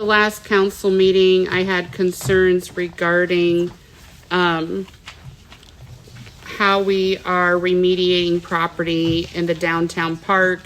The last council meeting, I had concerns regarding how we are remediating property in the downtown park.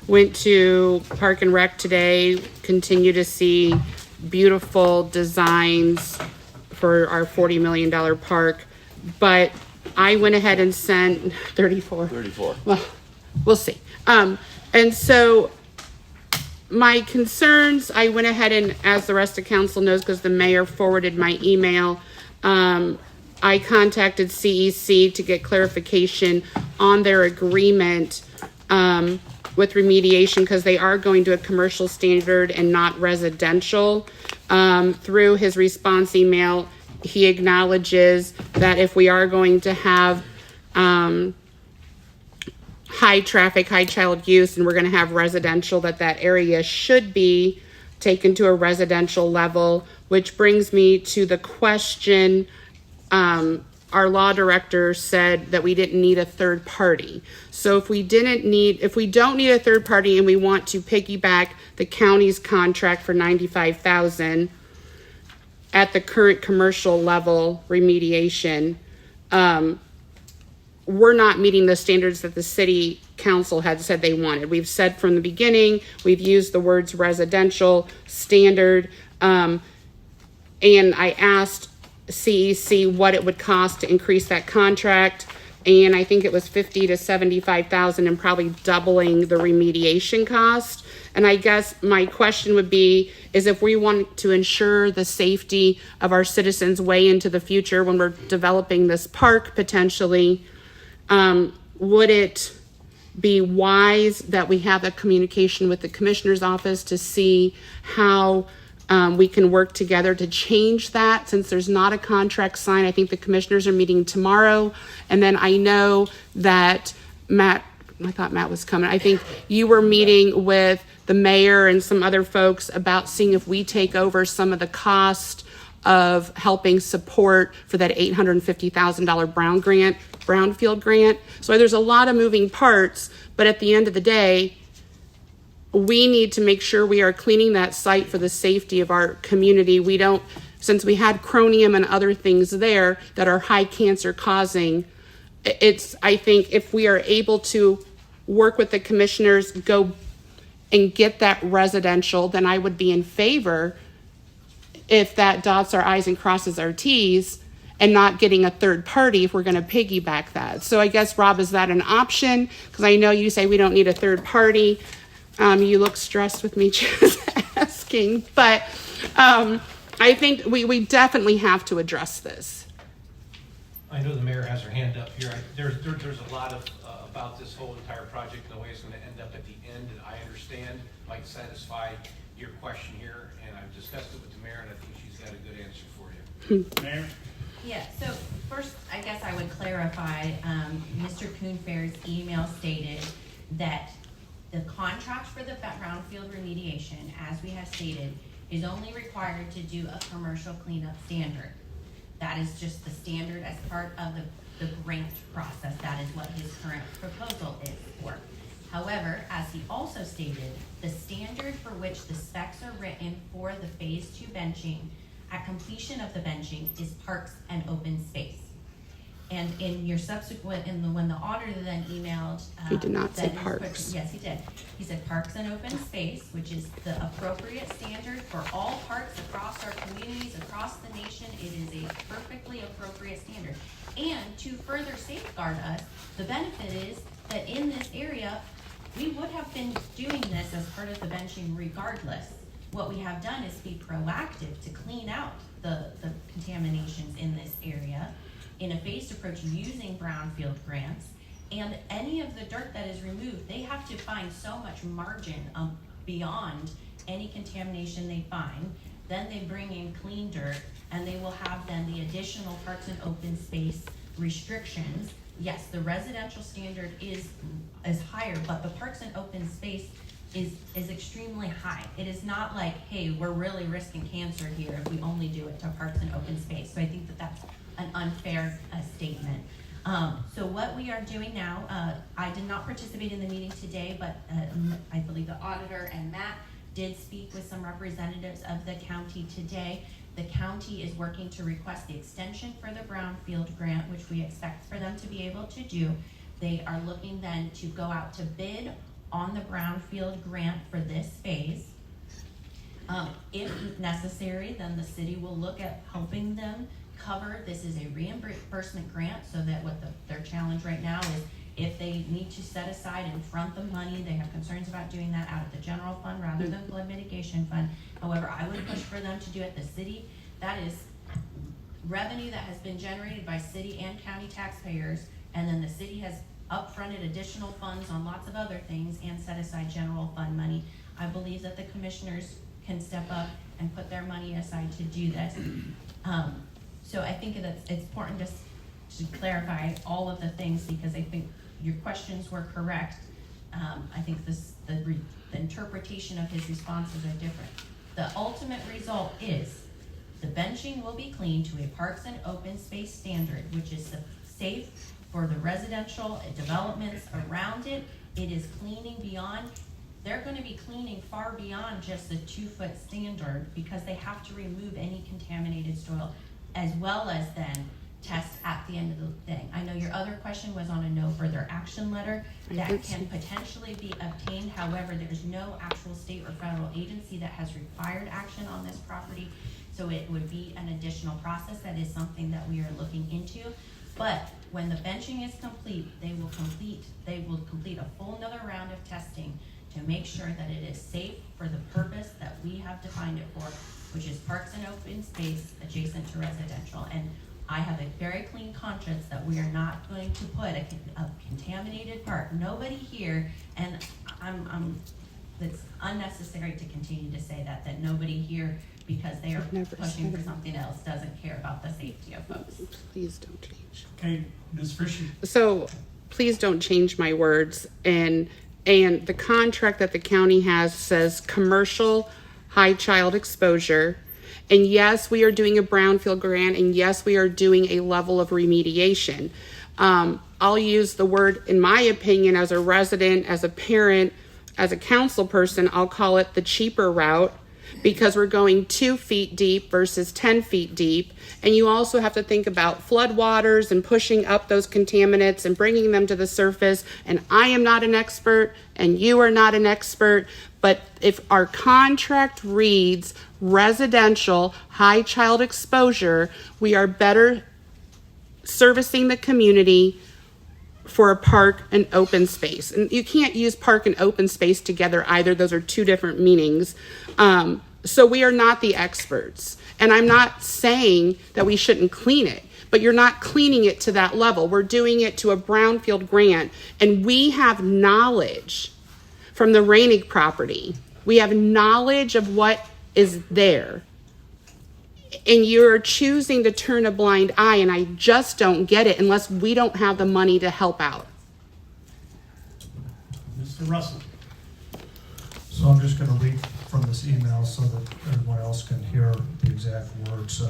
Went to Park and Rec today, continue to see beautiful designs for our $40 million park, but I went ahead and sent 34. Well, we'll see. And so my concerns, I went ahead and, as the rest of council knows, because the mayor forwarded my email, I contacted CEC to get clarification on their agreement with remediation, because they are going to a commercial standard and not residential. Through his response email, he acknowledges that if we are going to have high traffic, high child use, and we're going to have residential, that area should be taken to a residential level, which brings me to the question. Our law director said that we didn't need a third party. So if we don't need a third party and we want to piggyback the county's contract for $95,000 at the current commercial level remediation, we're not meeting the standards that the city council had said they wanted. We've said from the beginning, we've used the words residential, standard, and I asked CEC what it would cost to increase that contract, and I think it was $50,000 to $75,000, and probably doubling the remediation cost. And I guess my question would be, is if we want to ensure the safety of our citizens way into the future when we're developing this park potentially, would it be wise that we have a communication with the commissioner's office to see how we can work together to change that, since there's not a contract signed? I think the commissioners are meeting tomorrow. And then I know that Matt, I thought Matt was coming. I think you were meeting with the mayor and some other folks about seeing if we take over some of the cost of helping support for that $850,000 Brownfield Grant. So there's a lot of moving parts, but at the end of the day, we need to make sure we are cleaning that site for the safety of our community. We don't, since we had chromium and other things there that are high cancer causing, I think if we are able to work with the commissioners, go and get that residential, then I would be in favor if that dots our I's and crosses our T's, and not getting a third party if we're going to piggyback that. So I guess, Rob, is that an option? Because I know you say we don't need a third party. You look stressed with me just asking, but I think we definitely have to address this. I know the mayor has her hand up here. There's a lot of about this whole entire project and the way it's going to end up at the end, and I understand might satisfy your question here, and I've discussed it with the mayor, and I think she's got a good answer for you. Mayor? Yeah, so first, I guess I would clarify, Mr. Coonfair's email stated that the contract for the Brownfield remediation, as we have stated, is only required to do a commercial cleanup standard. That is just the standard as part of the grant process. That is what his current proposal is for. However, as he also stated, the standard for which the specs are written for the phase 2 benching at completion of the benching is parks and open space. And in your subsequent, when the auditor then emailed, he did not say parks. Yes, he did. He said parks and open space, which is the appropriate standard for all parks across our communities, across the nation. It is a perfectly appropriate standard. And to further safeguard us, the benefit is that in this area, we would have been doing this as part of the benching regardless. What we have done is be proactive to clean out the contaminations in this area in a phased approach using Brownfield grants. And any of the dirt that is removed, they have to find so much margin beyond any contamination they find. Then they bring in clean dirt, and they will have then the additional parks and open space restrictions. Yes, the residential standard is higher, but the parks and open space is extremely high. It is not like, hey, we're really risking cancer here if we only do it to parks and open space. So I think that that's an unfair statement. So what we are doing now, I did not participate in the meeting today, but I believe the auditor and Matt did speak with some representatives of the county today. The county is working to request the extension for the Brownfield Grant, which we expect for them to be able to do. They are looking then to go out to bid on the Brownfield Grant for this phase. If necessary, then the city will look at helping them cover. This is a reimbursement grant, so that what their challenge right now is, if they need to set aside and front the money, they have concerns about doing that out of the general fund rather than flood mitigation fund. However, I would push for them to do it the city. That is revenue that has been generated by city and county taxpayers, and then the city has upfronted additional funds on lots of other things and set aside general fund money. I believe that the commissioners can step up and put their money aside to do this. So I think that it's important just to clarify all of the things, because I think your questions were correct. I think the interpretation of his responses are different. The ultimate result is the benching will be cleaned to a parks and open space standard, which is safe for the residential developments around it. It is cleaning beyond. They're going to be cleaning far beyond just the 2-foot standard, because they have to remove any contaminated soil, as well as then test at the end of the thing. I know your other question was on a no further action letter that can potentially be obtained. However, there's no actual state or federal agency that has required action on this property, so it would be an additional process. That is something that we are looking into. But when the benching is complete, they will complete a full another round of testing to make sure that it is safe for the purpose that we have defined it for, which is parks and open space adjacent to residential. And I have a very clean conscience that we are not going to put a contaminated park. Nobody here, and it's unnecessary to continue to say that nobody here, because they are pushing for something else, doesn't care about the safety of folks. Please don't change. Okay, Ms. Frische. So please don't change my words. And the contract that the county has says commercial high child exposure. And yes, we are doing a Brownfield grant, and yes, we are doing a level of remediation. I'll use the word, in my opinion, as a resident, as a parent, as a council person, I'll call it the cheaper route, because we're going 2 feet deep versus 10 feet deep. And you also have to think about floodwaters and pushing up those contaminants and bringing them to the surface. And I am not an expert, and you are not an expert, but if our contract reads residential high child exposure, we are better servicing the community for a park and open space. And you can't use park and open space together either. Those are two different meanings. So we are not the experts. And I'm not saying that we shouldn't clean it, but you're not cleaning it to that level. We're doing it to a Brownfield grant, and we have knowledge from the Reinig property. We have knowledge of what is there. And you're choosing to turn a blind eye, and I just don't get it unless we don't have the money to help out. Mr. Russell. So I'm just going to read from this email so that everyone else can hear the exact words.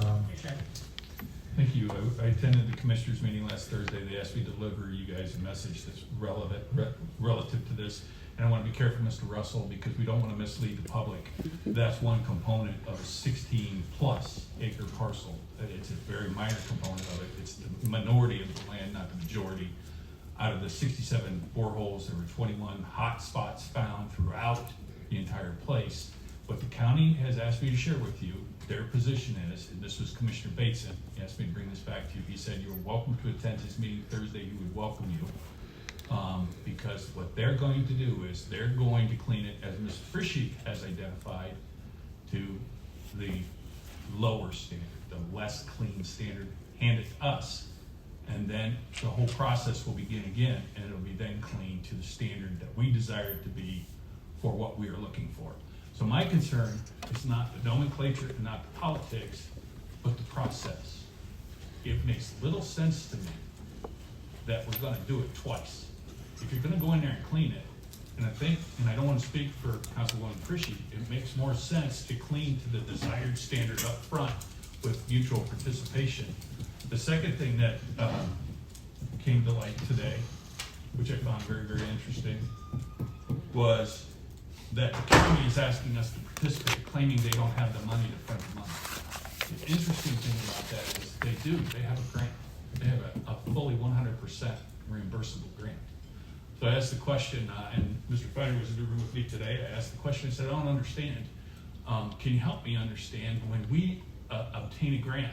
Thank you. I attended the commissioners meeting last Thursday. They asked me to deliver you guys a message that's relative to this. And I want to be careful, Mr. Russell, because we don't want to mislead the public. That's one component of a 16-plus acre parcel. It's a very minor component of it. It's the minority of the land, not the majority. Out of the 67 boreholes, there were 21 hot spots found throughout the entire place. What the county has asked me to share with you, their position is, and this was Commissioner Bateson, he asked me to bring this back to you. He said you were welcome to attend his meeting Thursday. He would welcome you. Because what they're going to do is they're going to clean it, as Ms. Frische has identified, to the lower standard, the less clean standard, hand it to us. And then the whole process will begin again, and it'll be then cleaned to the standard that we desire it to be for what we are looking for. So my concern is not the nomenclature and not the politics, but the process. It makes little sense to me that we're gonna do it twice. If you're gonna go in there and clean it, and I think, and I don't wanna speak for Councilwoman Frische, it makes more sense to clean to the desired standard up front with mutual participation. The second thing that came to light today, which I found very, very interesting, was that the county is asking us to participate, claiming they don't have the money to front the money. The interesting thing about that is they have a grant. They have a fully 100% reimbursable grant. So I asked the question, and Mr. Finer was in the room with me today. I asked the question, I said, I don't understand. Can you help me understand when we obtain a grant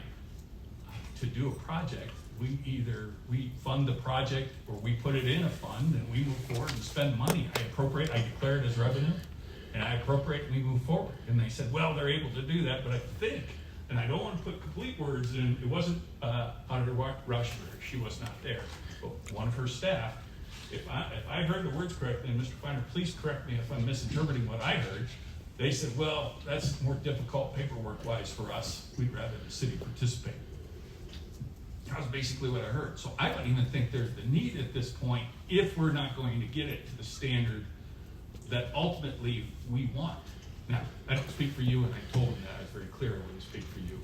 to do a project, we fund the project or we put it in a fund and we move forward and spend money. I appropriate, I declare it as revenue, and I appropriate and we move forward. And they said, well, they're able to do that, but I think, and I don't want to put complete words in, it wasn't Auditor Rushberg, she was not there, but one of her staff. If I heard the words correctly, and Mr. Finer, please correct me if I'm misinterpreting what I heard, they said, well, that's more difficult paperwork-wise for us. We'd rather the city participate. That was basically what I heard. So I don't even think there's the need at this point if we're not going to get it to the standard that ultimately we want. Now, I don't speak for you, and I told them that. I was very clear I wouldn't speak for you.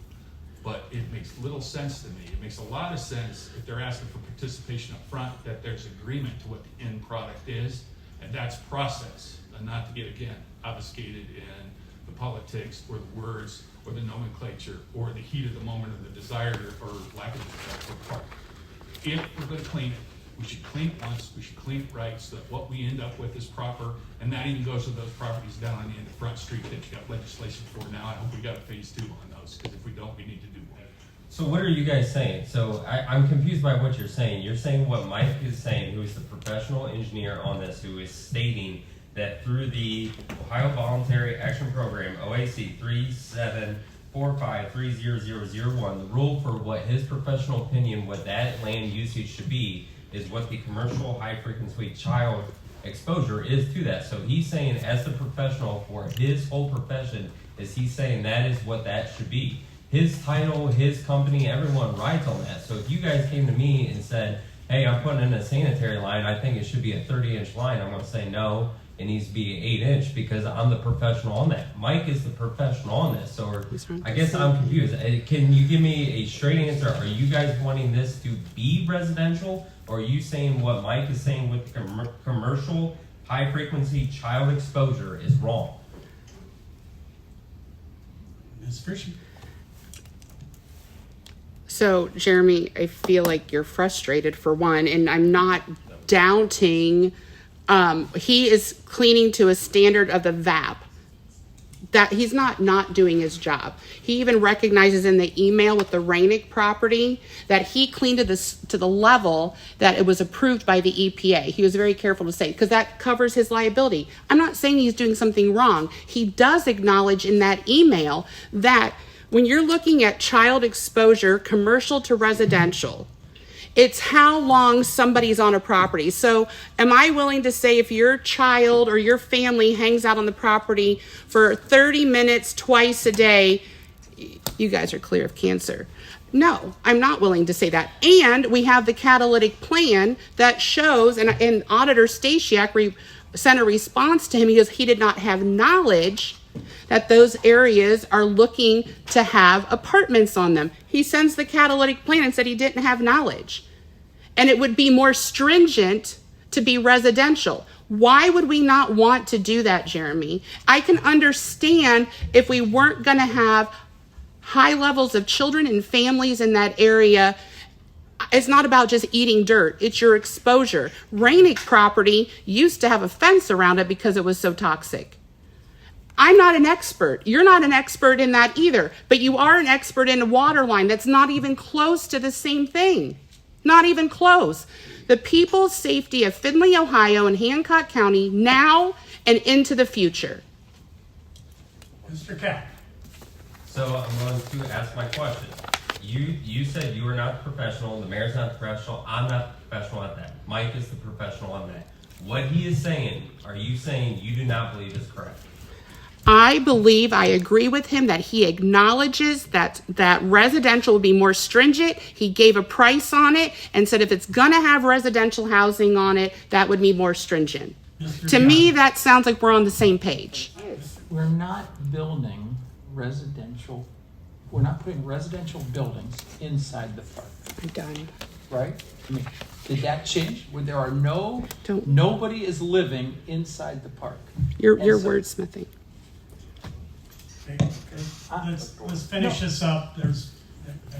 But it makes little sense to me. It makes a lot of sense if they're asking for participation up front, that there's agreement to what the end product is, and that's process, and not to get, again, obfuscated in the politics or the words or the nomenclature or the heat of the moment of the desire or lack of desire for the park. If we're going to clean it, we should clean it once, we should clean it right so that what we end up with is proper, and that even goes to those properties down on the end of Front Street that you got legislation for now. I hope we got a phase 2 on those, because if we don't, we need to do one. So what are you guys saying? So I'm confused by what you're saying. You're saying what Mike is saying, who is the professional engineer on this, who is stating that through the Ohio Voluntary Action Program, OAC 3745300001, the rule for what his professional opinion, what that land usage should be, is what the commercial high-frequency child exposure is to that. So he's saying, as the professional for his whole profession, is he's saying that is what that should be. His title, his company, everyone rides on that. So if you guys came to me and said, hey, I'm putting in a sanitary line, I think it should be a 30-inch line, I'm going to say no, it needs to be 8-inch because I'm the professional on that. Mike is the professional on this. So I guess I'm confused. Can you give me a straight answer? Are you guys wanting this to be residential, or are you saying what Mike is saying with commercial high-frequency child exposure is wrong? Ms. Frische? So, Jeremy, I feel like you're frustrated for one, and I'm not doubting. He is cleaning to a standard of the VAP. That he's not doing his job. He even recognizes in the email with the Rainick property that he cleaned to the level that it was approved by the EPA. He was very careful to say, because that covers his liability. I'm not saying he's doing something wrong. He does acknowledge in that email that when you're looking at child exposure, commercial to residential, it's how long somebody's on a property. So am I willing to say if your child or your family hangs out on the property for 30 minutes twice a day, you guys are clear of cancer? No, I'm not willing to say that. And we have the catalytic plan that shows, and Auditor Stasiak sent a response to him because he did not have knowledge that those areas are looking to have apartments on them. He sends the catalytic plan and said he didn't have knowledge. And it would be more stringent to be residential. Why would we not want to do that, Jeremy? I can understand if we weren't going to have high levels of children and families in that area. It's not about just eating dirt. It's your exposure. Rainick property used to have a fence around it because it was so toxic. I'm not an expert. You're not an expert in that either, but you are an expert in a water line that's not even close to the same thing. Not even close. The people's safety of Findlay, Ohio and Hancock County now and into the future. Mr. Cap? So I'm going to ask my question. You said you are not the professional, the mayor's not the professional, I'm not the professional at that. Mike is the professional on that. What he is saying, are you saying you do not believe is correct? I believe I agree with him that he acknowledges that residential would be more stringent. He gave a price on it and said if it's going to have residential housing on it, that would be more stringent. To me, that sounds like we're on the same page. We're not building residential, we're not putting residential buildings inside the park, I'm done. right? I mean, did that change? Where there are Don't- nobody is living inside the park. You're And so- wordsmithing. Okay, let's finish this up. I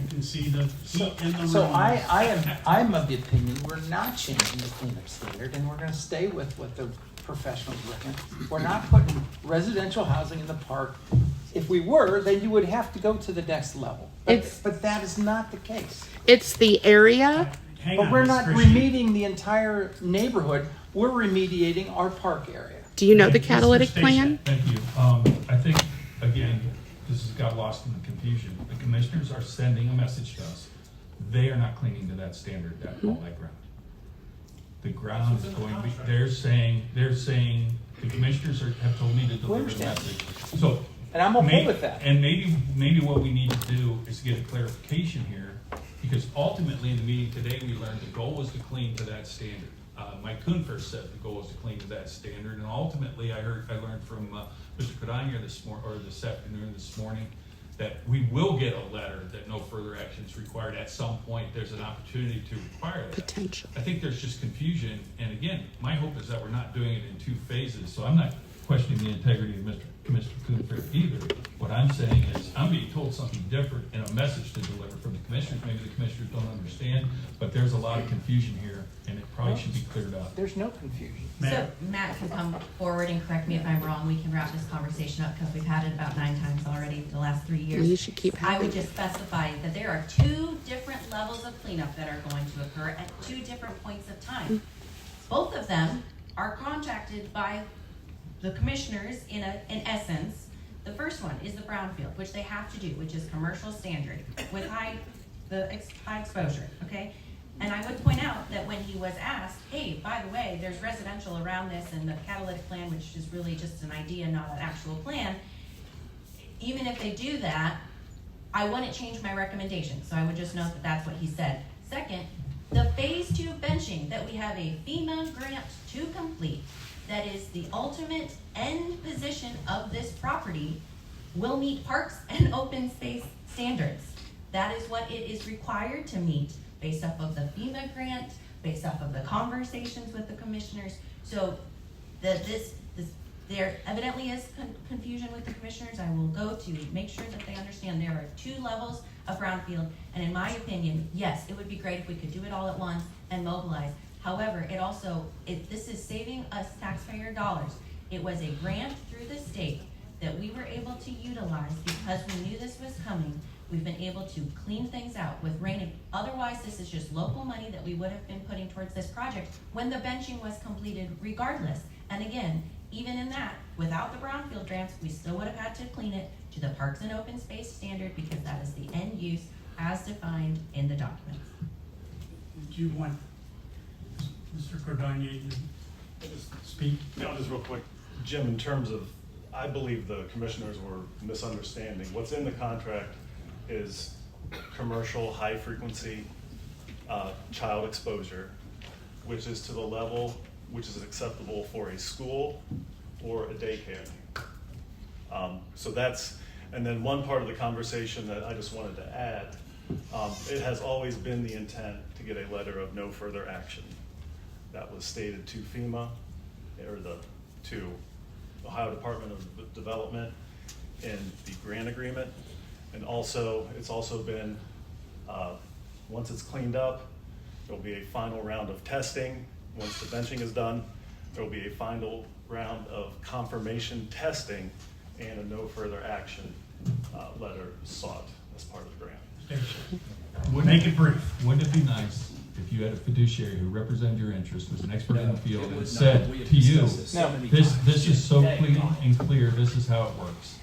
can see the heat in the room. So I'm of the opinion we're not changing the cleanup standard, and we're gonna stay with what the professionals recommend. We're not putting residential housing in the park. If we were, then you would have to go to the next level. But that is not the case. It's the area. Hang But on, we're Ms. not Frische. remediating the entire neighborhood, we're remediating our park area. Do you know the Mr. catalytic Station. plan? Thank you. I think, again, this has got lost in the confusion. The commissioners are sending a message to us. They are not cleaning to that standard, all that ground. The ground is going to be, they're saying, the commissioners have told me to deliver the understand. message. So. And I'm okay with that. And maybe what we need to do is get a clarification here, because ultimately in the meeting today, we learned the goal was to clean to that standard. Mike Kuhn first said the goal was to clean to that standard, and ultimately I learned from Mr. Codania this afternoon, this morning, that we will get a letter that no further action is required. At some point, there's an opportunity to require that. Potential. I think there's just confusion, and again, my hope is that we're not doing it in two phases, so I'm not questioning the integrity of Commissioner Kuhn either. What I'm saying is, I'm being told something different and a message to deliver from the commissioners. Maybe the commissioners don't understand, but there's a lot of confusion here, and it probably should be cleared up. There's no confusion. So Matt can come forward and correct me if I'm wrong. We can wrap this conversation up because we've had it about 9 times already the last 3 years. You should keep I having would it. just specify that there are 2 different levels of cleanup that are going to occur at 2 different points of time. Both of them are contracted by the commissioners in essence. The first one is the Brownfield, which they have to do, which is commercial standard with high exposure, okay? And I would point out that when he was asked, hey, by the way, there's residential around this and the catalytic plan, which is really just an idea, not an actual plan, even if they do that, I wouldn't change my recommendation. So I would just note that that's what he said. Second, the phase 2 benching that we have a FEMA grant to complete, that is the ultimate end position of this property, will meet parks and open space standards. That is what it is required to meet based off of the FEMA grant, based off of the conversations with the commissioners. So there evidently is confusion with the commissioners. I will go to make sure that they understand there are 2 levels of Brownfield, and in my opinion, yes, it would be great if we could do it all at once and mobilize. However, this is saving us taxpayer dollars. It was a grant through the state that we were able to utilize because we knew this was coming. We've been able to clean things out with rain. Otherwise, this is just local money that we would have been putting towards this project when the benching was completed regardless. And again, even in that, without the Brownfield grants, we still would have had to clean it to the Parks and Open Space standard because that is the end use as defined in the documents. Do you want Mr. Cordonier to speak? No, just real quick, Jim, in terms of, I believe the commissioners were misunderstanding. What's in the contract is commercial high-frequency child exposure, which is to the level which is acceptable for a school or a daycare. So that's, and then one part of the conversation that I just wanted to add, it has always been the intent to get a letter of no further action. That was stated to FEMA, or to Ohio Department of Development in the grant agreement. And also, it's also been, once it's cleaned up, there'll be a final round of testing. Once the benching is done, there'll be a final round of confirmation testing and a no further action letter sought as part of the grant. Make it brief. Wouldn't it be nice if you had a fiduciary who represented your interest, was an expert in the field, and said to you, this is so clean and clear, this is how it works.